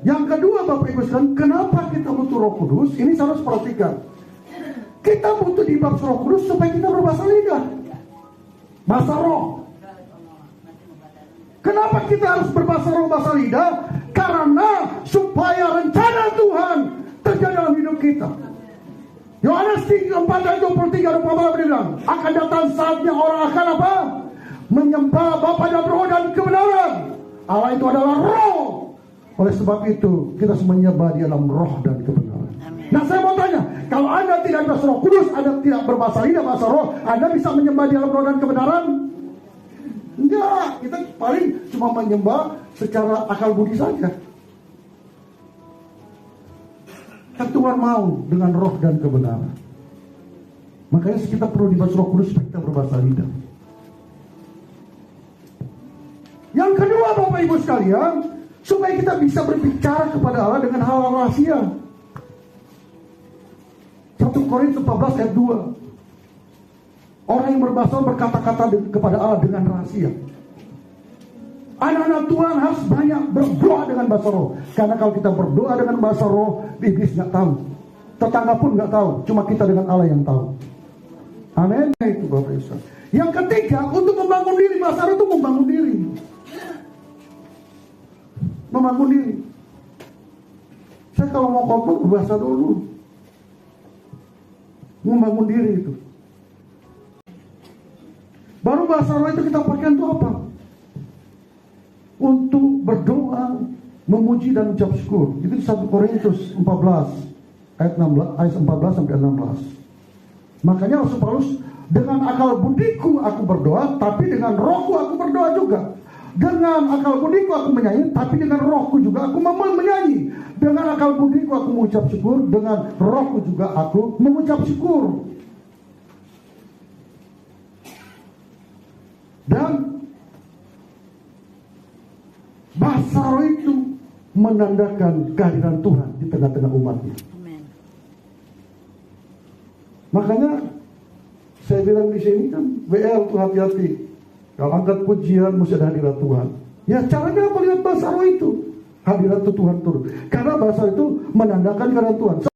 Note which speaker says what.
Speaker 1: Yang kedua, Bapak Ibu sekalian, kenapa kita butuh Roh Kudus? Ini saya harus perhatikan. Kita butuh di bab Roh Kudus supaya kita berbahasa lidah, bahasa roh. Kenapa kita harus berbahasa roh, bahasa lidah? Karena supaya rencana Tuhan terjadi dalam hidup kita. Yohanes 4 ayat 23 bilang, akan datang saatnya orang akan apa? Menyembah Bapa dan Roh dan kebenaran. Allah itu adalah roh. Oleh sebab itu kita semua menyembah di dalam roh dan kebenaran. Amin. Nah, saya mau tanya, kalau Anda tidak berbahasa Roh Kudus, Anda tidak berbahasa lidah, bahasa roh, Anda bisa menyembah di dalam roh dan kebenaran? Enggak, kita paling cuma menyembah secara akal budi saja. Kan Tuhan mau dengan roh dan kebenaran. Makanya kita perlu dibahas Roh Kudus supaya kita berbahasa lidah. Yang kedua, Bapak Ibu sekalian, supaya kita bisa berbicara kepada Allah dengan hal rahasia. 1 Korintus 14 ayat 2. Orang yang berbahasa berkata-kata kepada Allah dengan rahasia. Anak-anak Tuhan harus banyak berdoa dengan bahasa roh. Karena kalau kita berdoa dengan bahasa roh, iblis nggak tahu, tetangga pun nggak tahu, cuma kita dengan Allah yang tahu. Amin. Itu Bapak Ibu. Yang ketiga, untuk membangun diri, bahasa roh itu membangun diri. Membangun diri. Saya kalau mau khotbah berbahasa dulu. Membangun diri itu. Baru bahasa roh itu kita pakai untuk apa? Untuk berdoa, memuji dan mengucap syukur. Itu 1 Korintus 14 ayat 14 sampai 16. Makanya Rasul Paulus, dengan akal budiku aku berdoa, tapi dengan rohku aku berdoa juga. Dengan akal budiku aku menyanyi, tapi dengan rohku juga aku menyanyi. Dengan akal budiku aku mengucap syukur, dengan rohku juga aku mengucap syukur. Dan bahasa roh itu menandakan kehadiran Tuhan di tengah-tengah umatnya. Amen. Makanya saya bilang di sini kan, WL tuh hati-hati. Kalau angkat pujian mesti ada hadirat Tuhan. Ya caranya apa? Lihat bahasa roh itu. Hadirat Tuhan turun. Karena bahasa itu menandakan kehadiran Tuhan.